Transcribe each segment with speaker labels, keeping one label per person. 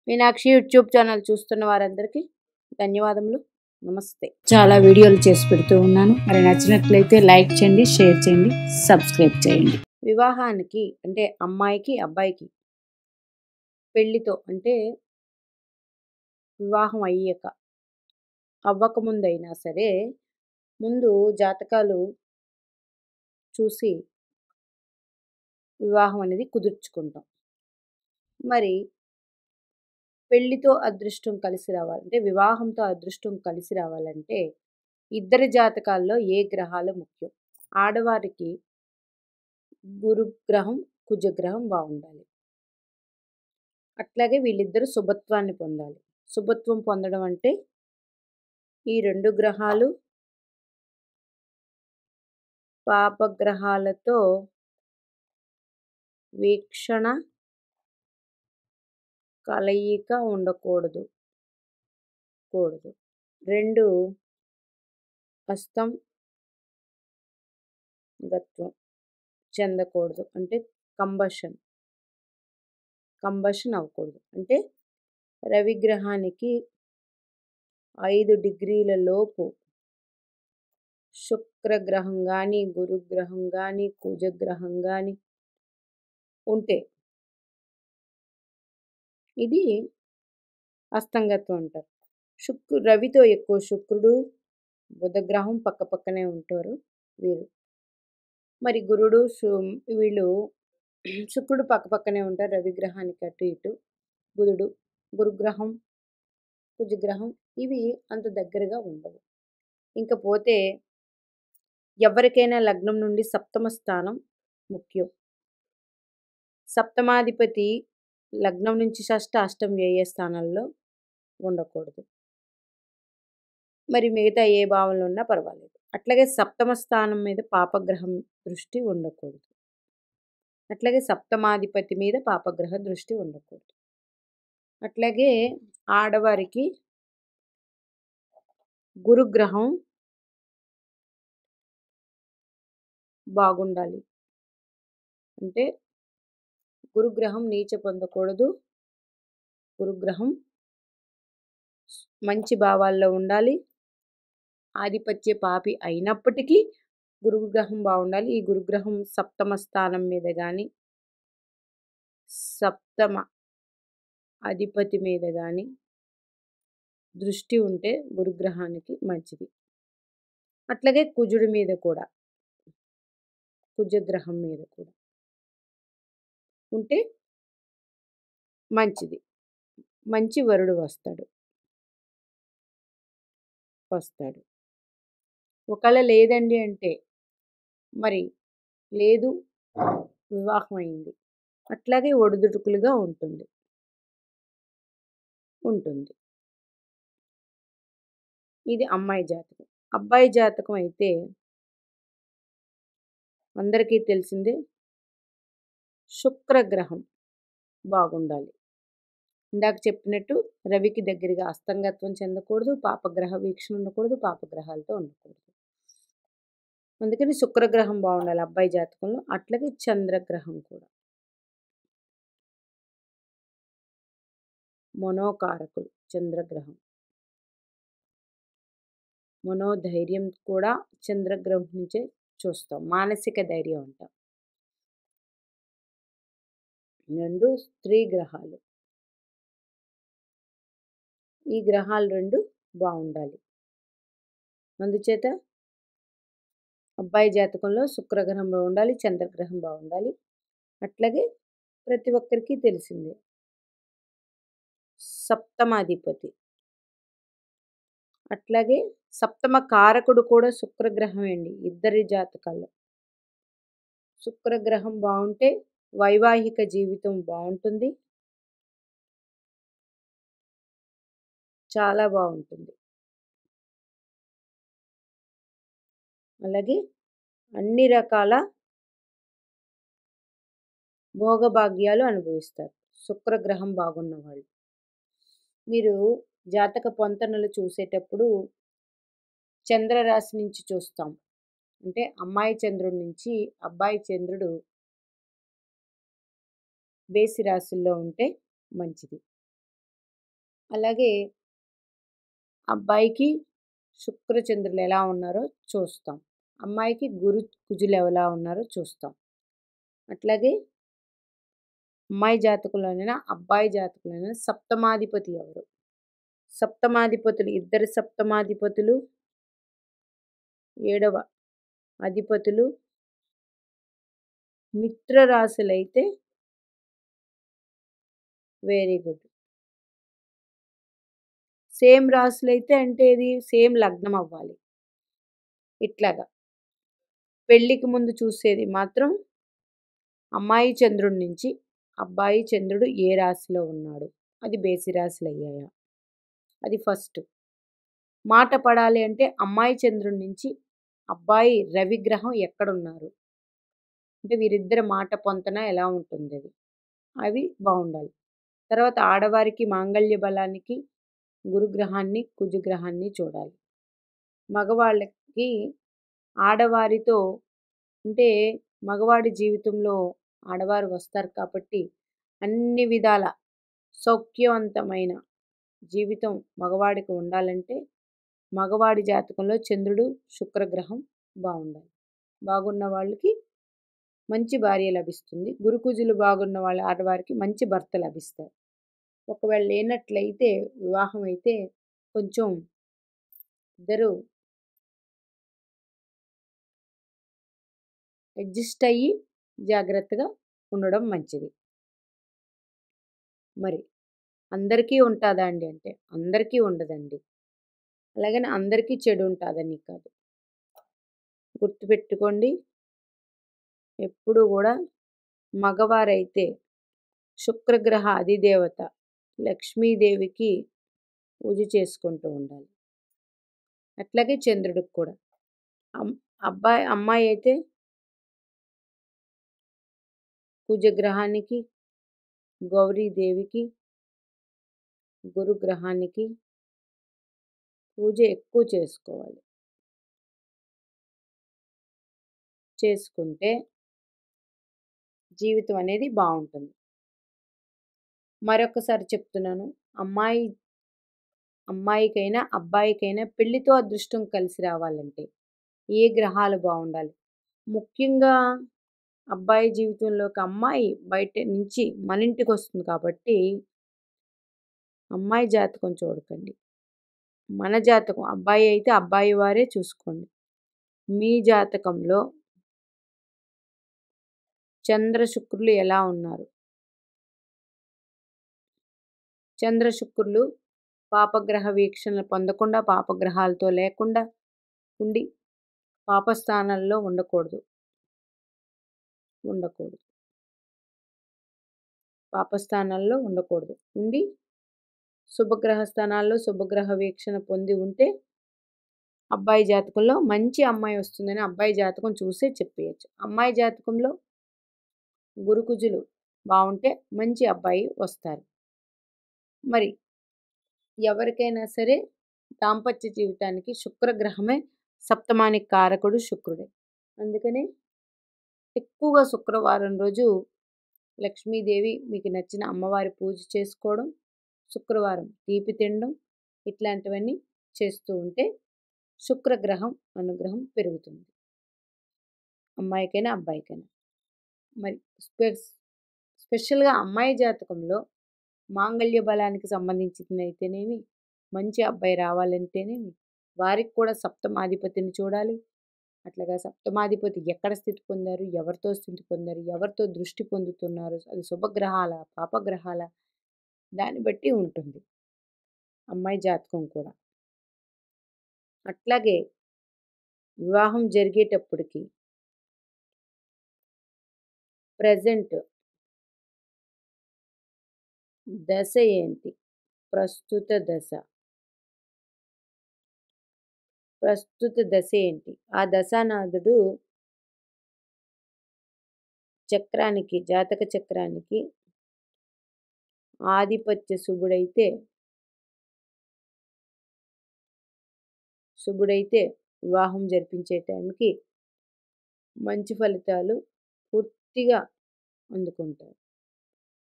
Speaker 1: Meenakshi YouTube channel చూస్తున్న వారందరికీ ధన్యవాదములు. నమస్తే. చాలా వీడియోలు చేసి పెడుతూ ఉన్నాను. మరి నచ్చినట్లయితే లైక్ చేయండి, షేర్ చేయండి, సబ్స్క్రైబ్ చేయండి. వివాహానికి అంటే అమ్మాయికి అబ్బాయికి పెళ్లితో అంటే వివాహం అవ్వకముందైనా సరే ముందు జాతకాలు చూసి వివాహం అనేది కుదుర్చుకుంటాం. మరి పెళ్లితో అదృష్టం కలిసి రావాలంటే వివాహంతో అదృష్టం కలిసి రావాలంటే ఇద్దరి జాతకాల్లో ఏ గ్రహాలు ముఖ్యం? ఆడవారికి గురుగ్రహం కుజగ్రహం బాగుండాలి. అట్లాగే వీళ్ళిద్దరూ శుభత్వాన్ని పొందాలి. శుభత్వం పొందడం అంటే ఈ రెండు గ్రహాలు పాపగ్రహాలతో వీక్షణ కలయిక ఉండకూడదు. రెండు హస్తం గత్వం చెందకూడదు. అంటే కంబషన్ అవ్వకూడదు. అంటే రవిగ్రహానికి 5 డిగ్రీల లోపు శుక్రగ్రహం కానీ గురుగ్రహం కానీ కుజగ్రహం కానీ ఉంటే ఇది అస్తంగత్వం అంటారు. రవితో ఎక్కువ శుక్రుడు బుధగ్రహం పక్కనే ఉంటారు వీరు. మరి గురుడు వీళ్ళు శుక్రుడు పక్కనే ఉంటారు రవిగ్రహానికి అటు ఇటు. బుధుడు గురుగ్రహం కుజగ్రహం ఇవి అంత దగ్గరగా ఉండవు. ఇంకపోతే ఎవరికైనా లగ్నం నుండి సప్తమ స్థానం ముఖ్యం. సప్తమాధిపతి లగ్నం నుంచి షష్ఠ అష్టం వ్యయ స్థానాల్లో ఉండకూడదు. మరి మిగతా ఏ భావంలో ఉన్నా పర్వాలేదు. అట్లాగే సప్తమ స్థానం మీద పాపగ్రహం దృష్టి ఉండకూడదు. అట్లాగే సప్తమాధిపతి మీద పాపగ్రహ దృష్టి ఉండకూడదు. అట్లాగే ఆడవారికి గురుగ్రహం బాగుండాలి. అంటే గురుగ్రహం నీచ పొందకూడదు. గురుగ్రహం మంచి భావాల్లో ఉండాలి. ఆధిపత్య పాపి అయినప్పటికీ గురుగ్రహం బాగుండాలి. ఈ గురుగ్రహం సప్తమ స్థానం మీద కానీ సప్తమ అధిపతి మీద కానీ దృష్టి ఉంటే గురుగ్రహానికి మంచిది. అట్లాగే కుజుడి మీద కూడా కుజగ్రహం మీద కూడా ఉంటే మంచిది. మంచి వరుడు వస్తాడు. ఒకవేళ లేదండి అంటే మరి లేదు వివాహం అయింది అట్లాగే ఒడిదుడుకులుగా ఉంటుంది. ఇది అమ్మాయి జాతకం. అబ్బాయి జాతకం అయితే అందరికీ తెలిసిందే శుక్రగ్రహం బాగుండాలి. ఇందాక చెప్పినట్టు రవికి దగ్గరగా అస్తంగత్వం చెందకూడదు, పాపగ్రహ వీక్షణ ఉండకూడదు, పాపగ్రహాలతో ఉండకూడదు. అందుకని శుక్రగ్రహం బాగుండాలి అబ్బాయి జాతకంలో. అట్లాగే చంద్రగ్రహం కూడా మనోకారకుడు. చంద్రగ్రహం మనోధైర్యం కూడా చంద్రగ్రహం నుంచే చూస్తాం. మానసిక ధైర్యం అంటాం. రెండు స్త్రీ గ్రహాలు. ఈ గ్రహాలు రెండు బాగుండాలి. అందుచేత అబ్బాయి జాతకంలో శుక్రగ్రహం బాగుండాలి, చంద్రగ్రహం బాగుండాలి. అట్లాగే ప్రతి ఒక్కరికి తెలిసిందే సప్తమాధిపతి. అట్లాగే సప్తమ కారకుడు కూడా శుక్రగ్రహం అండి. ఇద్దరి జాతకాల్లో శుక్రగ్రహం బాగుంటే వైవాహిక జీవితం బాగుంటుంది, చాలా బాగుంటుంది. అలాగే అన్ని రకాల భోగభాగ్యాలు అనుభవిస్తారు శుక్రగ్రహం బాగున్న వాళ్ళు. మీరు జాతక పొంతనలు చూసేటప్పుడు చంద్రరాశి నుంచి చూస్తాం. అంటే అమ్మాయి చంద్రుడి నుంచి అబ్బాయి చంద్రుడు బేసి రాశుల్లో ఉంటే మంచిది. అలాగే అబ్బాయికి శుక్రచంద్రులు ఎలా ఉన్నారో చూస్తాం. అమ్మాయికి గురు కుజులు ఎలా ఉన్నారో చూస్తాం. అట్లాగే అమ్మాయి జాతకంలోనైనా అబ్బాయి జాతకంలోనైనా సప్తమాధిపతి ఎవరు? సప్తమాధిపతులు ఇద్దరు సప్తమాధిపతులు 7వ అధిపతులు మిత్ర రాశులైతే వెరీ గుడ్. సేమ్ రాశులైతే అంటే ఇది సేమ్ లగ్నం అవ్వాలి. ఇట్లాగా పెళ్ళికి ముందు చూసేది మాత్రం అమ్మాయి చంద్రుడి నుంచి అబ్బాయి చంద్రుడు ఏ రాశిలో ఉన్నాడు, అది బేసి రాశులు అయ్యాయా, అది ఫస్ట్. మాట పడాలి అంటే అమ్మాయి చంద్రుడి నుంచి అబ్బాయి రవిగ్రహం ఎక్కడున్నారు, అంటే వీరిద్దరి మాట పొంతన ఎలా ఉంటుంది, అది అవి బాగుండాలి. తర్వాత ఆడవారికి మాంగళ్య బలానికి గురుగ్రహాన్ని కుజగ్రహాన్ని చూడాలి. మగవాళ్ళకి ఆడవారితో అంటే మగవాడి జీవితంలో ఆడవారు వస్తారు కాబట్టి అన్ని విధాల సౌఖ్యవంతమైన జీవితం మగవాడికి ఉండాలంటే మగవాడి జాతకంలో చంద్రుడు శుక్రగ్రహం బాగుండాలి. బాగున్న వాళ్ళకి మంచి భార్య లభిస్తుంది. గురుకుజులు బాగున్న వాళ్ళ ఆడవారికి మంచి భర్త లభిస్తారు. ఒకవేళ లేనట్లయితే వివాహం అయితే కొంచెం ఇద్దరు అడ్జస్ట్ అయ్యి జాగ్రత్తగా ఉండడం మంచిది. మరి అందరికీ ఉంటుందా అండి అంటే అందరికీ ఉండదండి. అలాగని అందరికీ చెడు ఉంటుందని కాదు. గుర్తుపెట్టుకోండి, ఎప్పుడు కూడా మగవారైతే శుక్రగ్రహ అధిదేవత లక్ష్మీదేవికి పూజ చేసుకుంటూ ఉండాలి. అట్లాగే చంద్రుడికి కూడా. అమ్మాయి అయితే కుజగ్రహానికి, గౌరీదేవికి, గురుగ్రహానికి పూజ ఎక్కువ చేసుకోవాలి. చేసుకుంటే జీవితం అనేది బాగుంటుంది. మరొకసారి చెప్తున్నాను, అమ్మాయికైనా అబ్బాయికైనా పెళ్లితో అదృష్టం కలిసి రావాలంటే ఏ గ్రహాలు బాగుండాలి? ముఖ్యంగా అబ్బాయి జీవితంలోకి అమ్మాయి బయట నుంచి మన ఇంటికి వస్తుంది కాబట్టి అమ్మాయి జాతకం చూడకండి. మన జాతకం అబ్బాయి అయితే అబ్బాయి వారే చూసుకోండి. మీ జాతకంలో చంద్ర శుక్రులు ఎలా ఉన్నారు? చంద్ర శుక్రులు పాపగ్రహ వీక్షణలు పొందకుండా పాపగ్రహాలతో లేకుండా ఉండి పాపస్థానాల్లో ఉండకూడదు. పాపస్థానాల్లో ఉండకూడదు. ఉండి శుభగ్రహ స్థానాల్లో శుభగ్రహ వీక్షణ పొంది ఉంటే అబ్బాయి జాతకంలో మంచి అమ్మాయి వస్తుందని అబ్బాయి జాతకం చూసే చెప్పేయచ్చు. అమ్మాయి జాతకంలో గురుకుజులు బాగుంటే మంచి అబ్బాయి వస్తారు. మరి ఎవరికైనా సరే దాంపత్య జీవితానికి శుక్రగ్రహమే సప్తమానికి కారకుడు శుక్రుడే. అందుకనే ఎక్కువగా శుక్రవారం రోజు లక్ష్మీదేవి మీకు నచ్చిన అమ్మవారి పూజ చేసుకోవడం, శుక్రవారం తీపి తినడం ఇట్లాంటివన్నీ చేస్తూ ఉంటే శుక్రగ్రహం అనుగ్రహం పెరుగుతుంది, అమ్మాయికైనా అబ్బాయికైనా. మరి స్పెషల్గా అమ్మాయి జాతకంలో మాంగళ్య బలానికి సంబంధించినైతేనేమి మంచి అబ్బాయి రావాలంటేనేమి వారికి కూడా సప్తమాధిపతిని చూడాలి. అట్లాగా సప్తమాధిపతి ఎక్కడ స్థితి పొందారు, ఎవరితో స్థితి పొందారు, ఎవరితో దృష్టి పొందుతున్నారు, అది శుభగ్రహాల పాపగ్రహాల దాన్ని బట్టి ఉంటుంది అమ్మాయి జాతకం కూడా. అట్లాగే వివాహం జరిగేటప్పటికి ప్రజెంట్ దశ ఏంటి, ప్రస్తుత దశ ఏంటి, ఆ దశానాథుడు చక్రానికి జాతక చక్రానికి ఆధిపత్య శుభుడైతే వివాహం జరిపించే టైంకి మంచి ఫలితాలు పూర్తిగా అందుకుంటారు.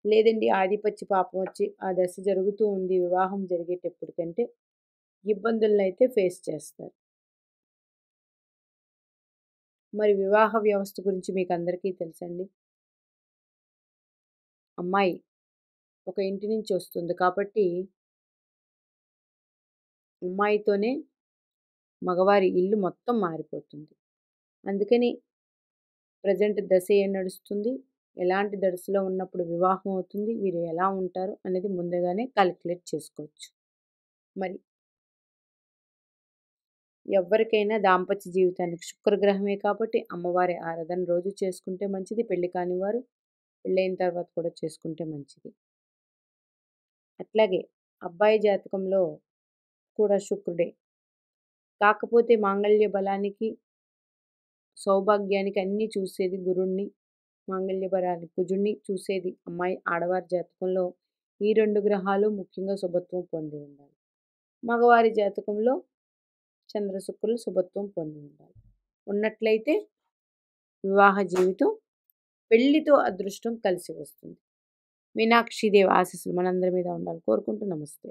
Speaker 1: లేదండి ఆధిపత్య పాపం వచ్చి ఆ దశ జరుగుతూ ఉంది వివాహం జరిగేటప్పటికంటే ఇబ్బందులను అయితే ఫేస్ చేస్తారు. మరి వివాహ వ్యవస్థ గురించి మీకు అందరికీ తెలుసండి. అమ్మాయి ఒక ఇంటి నుంచి వస్తుంది కాబట్టి అమ్మాయితోనే మగవారి ఇల్లు మొత్తం మారిపోతుంది. అందుకని ప్రజెంట్ దశ ఏం నడుస్తుంది, ఎలాంటి దశలో ఉన్నప్పుడు వివాహం అవుతుంది, వీరు ఎలా ఉంటారు అనేది ముందుగానే కాలిక్యులేట్ చేసుకోవచ్చు. మరి ఎవరికైనా దాంపత్య జీవితానికి శుక్రగ్రహమే కాబట్టి అమ్మవారి ఆరాధన రోజు చేసుకుంటే మంచిది. పెళ్లి కాని వారు పెళ్ళైన తర్వాత కూడా చేసుకుంటే మంచిది. అట్లాగే అబ్బాయి జాతకంలో కూడా శుక్రుడే. కాకపోతే మాంగళ్య బలానికి, సౌభాగ్యానికి అన్నీ చూసేది గురుణ్ణి, మాంగళ్య బలానికి కుజుణ్ణి చూసేది అమ్మాయి. ఆడవారి జాతకంలో ఈ 2 గ్రహాలు ముఖ్యంగా శుభత్వం పొంది ఉండాలి. మగవారి జాతకంలో చంద్ర శుక్రులు శుభత్వం పొంది ఉండాలి. ఉన్నట్లయితే వివాహ జీవితం పెళ్లితో అదృష్టం కలిసి వస్తుంది. మీనాక్షిదేవి ఆశీస్సులు మనందరి మీద ఉండాలి కోరుకుంటూ నమస్తే.